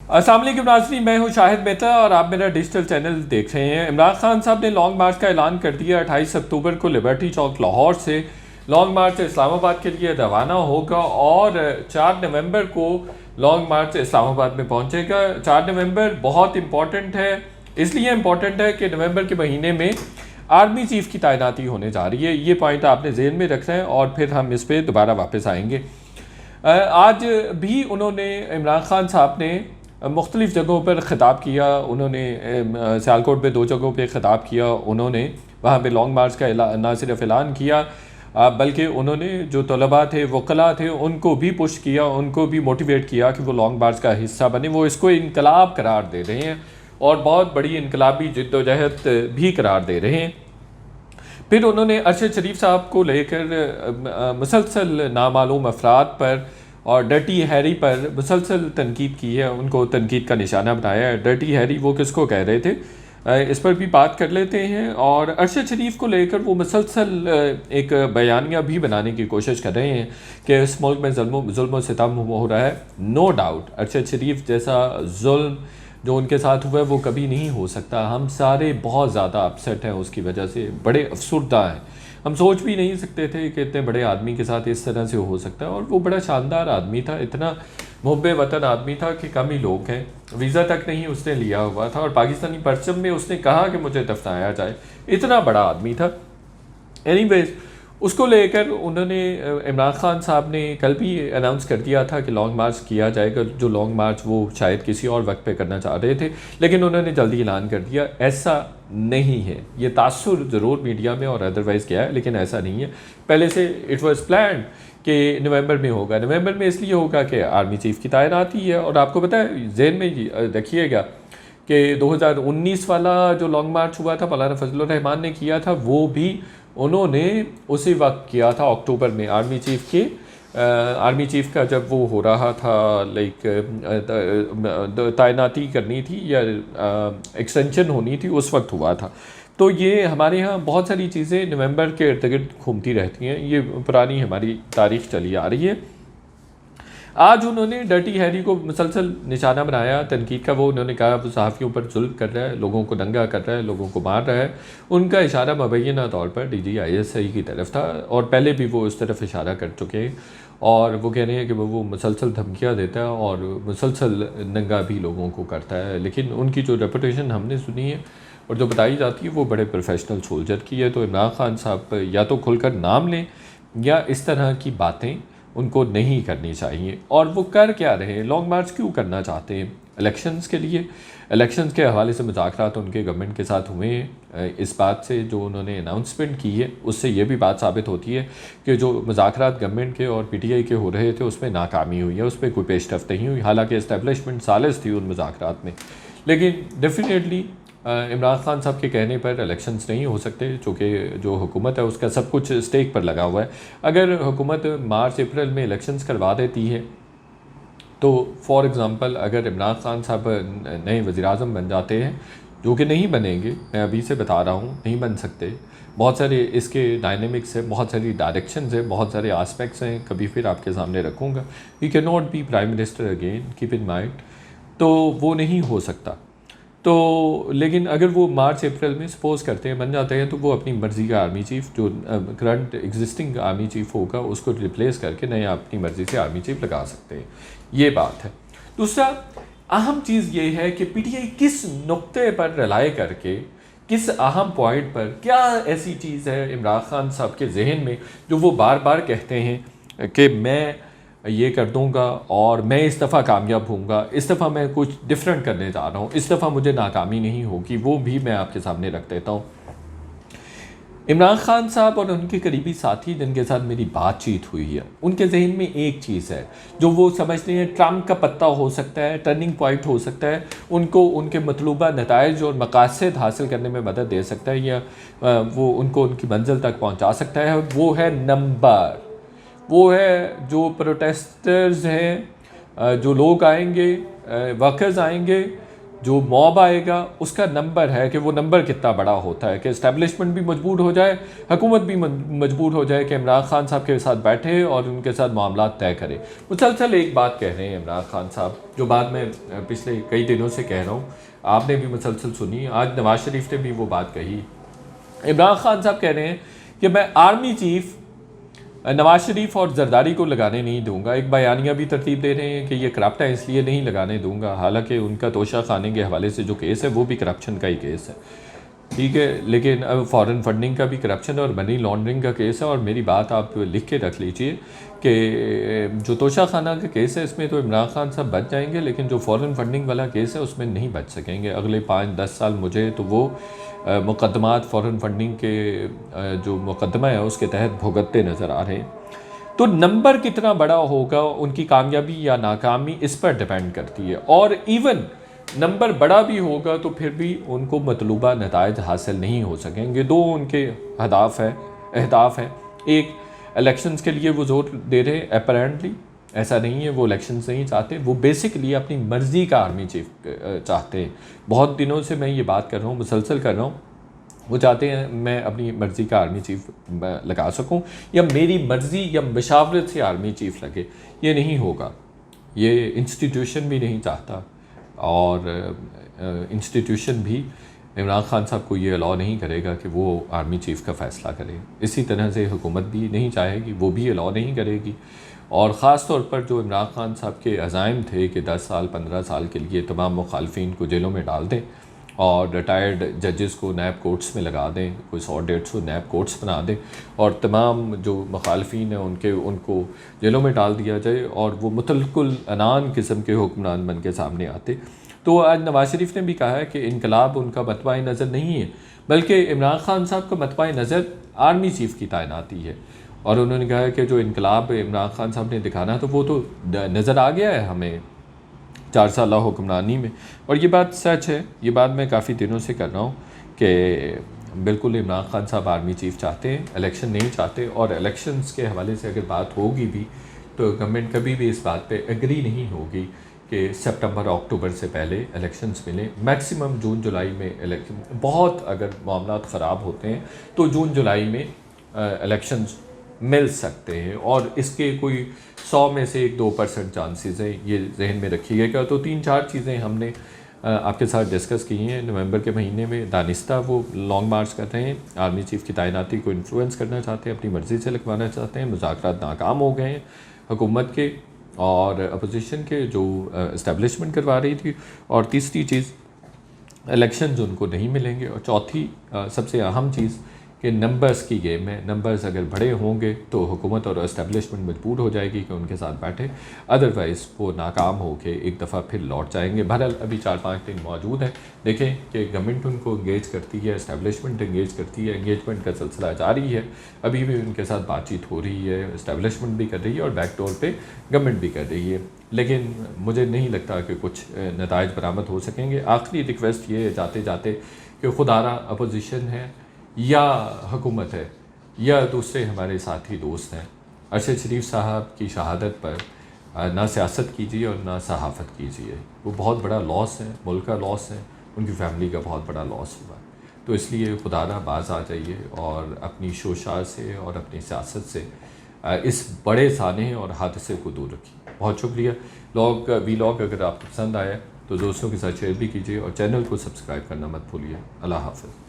अस्सलाम वालेकुम नाज़रीन, मैं हूं शाहिद मेहता और आप मेरा डिजिटल चैनल देख रहे हैं। इमरान खान साहब ने लॉन्ग मार्च का ऐलान कर दिया। 28 अक्टूबर को लिबर्टी चौक लाहौर से लॉन्ग मार्च इस्लामाबाद के लिए रवाना होगा और 4 नवंबर को लॉन्ग मार्च इस्लामाबाद में पहुंचेगा। 4 नवंबर बहुत इंपॉर्टेंट है, इसलिए इम्पॉर्टेंट है कि नवंबर के महीने में आर्मी चीफ़ की तैनाती होने जा रही है। ये पॉइंट आपने जेहन में रखना है और फिर हम इस पर दोबारा वापस आएंगे। आज भी उन्होंने, इमरान खान साहब ने मुख्तलिफ़ जगहों पर ख़िताब किया। उन्होंने सियालकोट में 2 जगहों पे ख़िताब किया। उन्होंने वहाँ पे लॉन्ग मार्च का ना सिर्फ ऐलान किया बल्कि उन्होंने जो तलबा थे, वकला थे, उनको भी पुश किया, उनको भी मोटिवेट किया कि वो लॉन्ग मार्च का हिस्सा बने। वो इसको इनकलाब करार दे रहे हैं और बहुत बड़ी इनकलाबी जिद्दोजहद भी करार दे रहे हैं। फिर उन्होंने अरशद शरीफ साहब को लेकर मुसलसल नामालूम अफराद पर और डर्टी हैरी पर मुसलसल तनकीद की है, उनको तनकीद का निशाना बनाया है। डर्टी हैरी वो किसको कह रहे थे, इस पर भी बात कर लेते हैं। और अरशद शरीफ को लेकर वो मुसलसल एक बयानिया भी बनाने की कोशिश कर रहे हैं कि इस मुल्क में जुल्म सितम हो रहा है। नो डाउट अरशद शरीफ जैसा जुल्म जो उनके साथ हुआ है वो कभी नहीं हो सकता। हम सारे बहुत ज़्यादा अपसेट हैं उसकी वजह से, बड़े अफसुर्दा हैं। हम सोच भी नहीं सकते थे कि इतने बड़े आदमी के साथ इस तरह से हो सकता है। और वो बड़ा शानदार आदमी था, इतना मुहब्बे वतन आदमी था कि कम ही लोग हैं। वीज़ा तक नहीं उसने लिया हुआ था और पाकिस्तानी परचम में उसने कहा कि मुझे दफनाया जाए। इतना बड़ा आदमी था। एनीवेज, उसको लेकर उन्होंने, इमरान खान साहब ने कल भी अनाउंस कर दिया था कि लॉन्ग मार्च किया जाएगा। जो लॉन्ग मार्च वो शायद किसी और वक्त पे करना चाह रहे थे, लेकिन उन्होंने जल्दी ऐलान कर दिया। ऐसा नहीं है, ये तासुर ज़रूर मीडिया में और अदरवाइज़ किया है, लेकिन ऐसा नहीं है। पहले से इट वाज प्लान्ड कि नवंबर में होगा। नवंबर में इसलिए होगा कि आर्मी चीफ़ की तैनाती है। और आपको पता है, जेहन में रखिएगा कि 2019 वाला जो लॉन्ग मार्च हुआ था, मौलाना फजलुर रहमान ने किया था, वो भी उन्होंने उसी वक्त किया था, अक्टूबर में। आर्मी चीफ़ का जब वो हो रहा था, लाइक तैनाती करनी थी या एक्सटेंशन होनी थी, उस वक्त हुआ था। तो ये हमारे यहाँ बहुत सारी चीज़ें नवंबर के इर्द गिर्द घूमती रहती हैं। ये पुरानी हमारी तारीख चली आ रही है। आज उन्होंने डर्टी हैरी को मुसलसल निशाना बनाया तनकीद का। वो उन्होंने कहा वो सहाफ़ियों पर जुल्म कर रहा है, लोगों को दंगा कर रहा है, लोगों को मार रहा है। उनका इशारा मुबैना तौर पर DGISI की तरफ था और पहले भी वो उस तरफ इशारा कर चुके हैं। और वो कह रहे हैं कि वो मुसलसल धमकियाँ देता है और मुसलसल दंगा भी लोगों को करता है। लेकिन उनकी जो रेपुटेशन हमने सुनी है और जो बताई जाती है वो बड़े प्रोफेशनल सोल्जर की है। तो इमरान खान साहब या तो खुलकर नाम लें या इस तरह की बातें उनको नहीं करनी चाहिए। और वो कर क्या रहे हैं, लॉन्ग मार्च क्यों करना चाहते हैं? इलेक्शंस के लिए। इलेक्शंस के हवाले से मुज़ाकरात उनके गवर्नमेंट के साथ हुए हैं। इस बात से जो उन्होंने अनाउंसमेंट की है उससे ये भी बात साबित होती है कि जो मुज़ाकरात गवर्नमेंट के और PTI के हो रहे थे उसमें नाकामी हुई है, उस पर कोई पेशरफ्त नहीं हुई। हालांकि इस्टेब्लिशमेंट सालिस थी उन मुज़ाकरात में, लेकिन डेफिनेटली इमरान खान साहब के कहने पर इलेक्शंस नहीं हो सकते, चूँकि जो हुकूमत है उसका सब कुछ स्टेक पर लगा हुआ है। अगर हुकूमत मार्च अप्रैल में इलेक्शंस करवा देती है तो फॉर एग्ज़ाम्पल अगर इमरान खान साहब नए वज़ीर-ए-आज़म बन जाते हैं, जो कि नहीं बनेंगे, मैं अभी से बता रहा हूँ, नहीं बन सकते। बहुत सारे इसके डायनेमिक्स है, बहुत सारी डायरेक्शंस है, बहुत सारे आस्पेक्ट्स हैं, कभी फिर आपके सामने रखूँगा। He can not be prime minister again, keep in mind. तो वो नहीं हो सकता। तो लेकिन अगर वो मार्च अप्रैल में सपोज़ करते हैं बन जाते हैं, तो वो अपनी मर्ज़ी का आर्मी चीफ़, जो करंट एग्जिस्टिंग आर्मी चीफ़ होगा, उसको रिप्लेस करके नया अपनी मर्ज़ी से आर्मी चीफ़ लगा सकते हैं। ये बात है। दूसरा अहम चीज़ ये है कि PTI किस नुक्ते पर रिलाई करके, किस अहम पॉइंट पर, क्या ऐसी चीज़ है इमरान खान साहब के जहन में जो वो बार बार कहते हैं कि मैं ये कर दूंगा और मैं इस दफ़ा कामयाब होऊंगा, इस दफ़ा मैं कुछ डिफरेंट करने जा रहा हूँ, इस दफ़ा मुझे नाकामी नहीं होगी, वो भी मैं आपके सामने रख देता हूँ। इमरान खान साहब और उनके करीबी साथी जिनके साथ मेरी बातचीत हुई है, उनके जहन में एक चीज़ है जो वो समझते हैं ट्रम्प का पत्ता हो सकता है, टर्निंग पॉइंट हो सकता है, उनको उनके मतलूबा नताइज और मकासद हासिल करने में मदद दे सकता है, या वो उनको उनकी मंजिल तक पहुँचा सकता है। वो है नंबर, वो है जो प्रोटेस्टर्स हैं, जो लोग आएंगे, वर्कर्स आएंगे, जो मॉब आएगा उसका नंबर है कि वो नंबर कितना बड़ा होता है, कि इस्टेब्लिशमेंट भी मजबूर हो जाए, हुकूमत भी मजबूर हो जाए कि इमरान खान साहब के साथ बैठे और उनके साथ मामला तय करे। मुसलसल एक बात कह रहे हैं इमरान खान साहब, जो बात मैं पिछले कई दिनों से कह रहा हूँ, आपने भी मुसलसल सुनी, आज नवाज शरीफ ने भी वो बात कही। इमरान खान साहब कह रहे हैं कि मैं आर्मी चीफ नवाज शरीफ और जरदारी को लगाने नहीं दूंगा। एक बयानिया भी तरतीब दे रहे हैं कि ये करप्ट है इसलिए नहीं लगाने दूंगा, हालांकि उनका तोशा खाने के हवाले से जो केस है वो भी करप्शन का ही केस है, ठीक है, लेकिन अब फॉरेन फंडिंग का भी करप्शन और मनी लॉन्ड्रिंग का केस है। और मेरी बात आप लिख के रख लीजिए कि जो तोशा खाना का केस है इसमें तो इमरान खान साहब बच जाएंगे, लेकिन जो फॉरेन फंडिंग वाला केस है उसमें नहीं बच सकेंगे। अगले 5-10 साल मुझे तो वो मुकदमात फ़ॉरेन फंडिंग के जो मुकदमा है उसके तहत भुगतते नज़र आ रहे हैं। तो नंबर कितना बड़ा होगा, उनकी कामयाबी या नाकामी इस पर डिपेंड करती है। और इवन नंबर बड़ा भी होगा तो फिर भी उनको मतलूबा नताइज हासिल नहीं हो सकेंगे। दो उनके अहदाफ हैं। एक, इलेक्शंस के लिए वो जोर दे रहे हैं, अपेरेंटली ऐसा नहीं है वो इलेक्शंस नहीं चाहते, वो बेसिकली अपनी मर्ज़ी का आर्मी चीफ चाहते हैं। बहुत दिनों से मैं ये बात कर रहा हूँ, मुसलसल कर रहा हूँ, वो चाहते हैं मैं अपनी मर्ज़ी का आर्मी चीफ लगा सकूं, या मेरी मर्ज़ी या मशावरत से आर्मी चीफ लगे। ये नहीं होगा, ये इंस्टीट्यूशन भी नहीं चाहता, और इंस्टीट्यूशन भी इमरान खान साहब को ये अलाउ नहीं करेगा कि वो आर्मी चीफ का फ़ैसला करे। इसी तरह से हुकूमत भी नहीं चाहेगी, वो भी अलाउ नहीं करेगी। और ख़ास तौर पर जो इमरान खान साहब के अज़ाइम थे कि 10 साल 15 साल के लिए तमाम मुखालफिन को जेलों में डाल दें और रिटायर्ड जजेस को नैब कोर्ट्स में लगा दें, कोई 100-150 को नैब कोर्ट्स बना दें, और तमाम जो मुखालफिन हैं उनको जेलों में डाल दिया जाए और वो मुतलकुल अनान किस्म के हुक्मरान बन के सामने आते। तो आज नवाज शरीफ ने भी कहा है कि इनकलाब उनका मतबा नज़र नहीं है, बल्कि इमरान खान साहब का मतबा नज़र आर्मी चीफ़ की तैनाती है। और उन्होंने कहा है कि जो इनकलाब इमरान खान साहब ने दिखाना तो वो तो नज़र आ गया है हमें 4 साल हुक्मरानी में। और ये बात सच है, ये बात मैं काफ़ी दिनों से कर रहा हूँ कि बिल्कुल इमरान खान साहब आर्मी चीफ चाहते हैं, इलेक्शन नहीं चाहते। और इलेक्शंस के हवाले से अगर बात होगी भी तो गवर्नमेंट कभी भी इस बात पे एग्री नहीं होगी कि सितंबर अक्टूबर से पहले इलेक्शंस मिले। मैक्सिमम जून जुलाई में इलेक्शन, बहुत अगर मामला ख़राब होते हैं तो जून जुलाई में इलेक्शंस मिल सकते हैं, और इसके कोई 100 में से 1-2% चांसेस हैं, ये जहन में रखिएगा। तो 3-4 चीज़ें हमने आपके साथ डिस्कस की हैं। नवंबर के महीने में दानिस्ता वो लॉन्ग मार्च कर रहे हैं, आर्मी चीफ की तैनाती को इन्फ्लुएंस करना चाहते हैं, अपनी मर्ज़ी से लगवाना चाहते हैं। मुज़ाकरात नाकाम हो गए हैं हुकूमत के और अपोजिशन के, जो इस्टेब्लिशमेंट करवा रही थी। और तीसरी चीज़, इलेक्शंस उनको नहीं मिलेंगे। और चौथी सबसे अहम चीज़ कि नंबर्स की गेम है, नंबर्स अगर बड़े होंगे तो हुकूमत और इस्टेब्लिशमेंट मजबूर हो जाएगी कि उनके साथ बैठे, अदरवाइज़ वो नाकाम होके एक दफ़ा फिर लौट जाएंगे। बहरहाल अभी 4-5 दिन मौजूद हैं, देखें कि गवर्नमेंट उनको इंगेज करती है, इस्टेब्लिशमेंट इंगेज करती है, इंगेजमेंट का सिलसिला जारी है। अभी भी उनके साथ बातचीत हो रही है, इस्टेब्लिशमेंट भी कर रही है और बैकडोर पे गवर्नमेंट भी कर रही है, लेकिन मुझे नहीं लगता कि कुछ नताइज बरामद हो सकेंगे। आखिरी रिक्वेस्ट ये है जाते जाते कि खुदारा अपोजिशन है या हुकूमत है या दूसरे हमारे साथी दोस्त हैं, अरशद शरीफ साहब की शहादत पर ना सियासत कीजिए और ना सहाफ़त कीजिए। वो बहुत बड़ा लॉस है, मुल्क का लॉस है, उनकी फैमिली का बहुत बड़ा लॉस हुआ। तो इसलिए खुदारा बाज आ जाइए और अपनी शोशा से और अपनी सियासत से इस बड़े साने और हादसे को दूर रखिए। बहुत शुक्रिया। वीलॉग अगर आपको पसंद आया तो दोस्तों के साथ शेयर भी कीजिए और चैनल को सब्सक्राइब करना मत भूलिए। अल्लाह हाफ़िज़।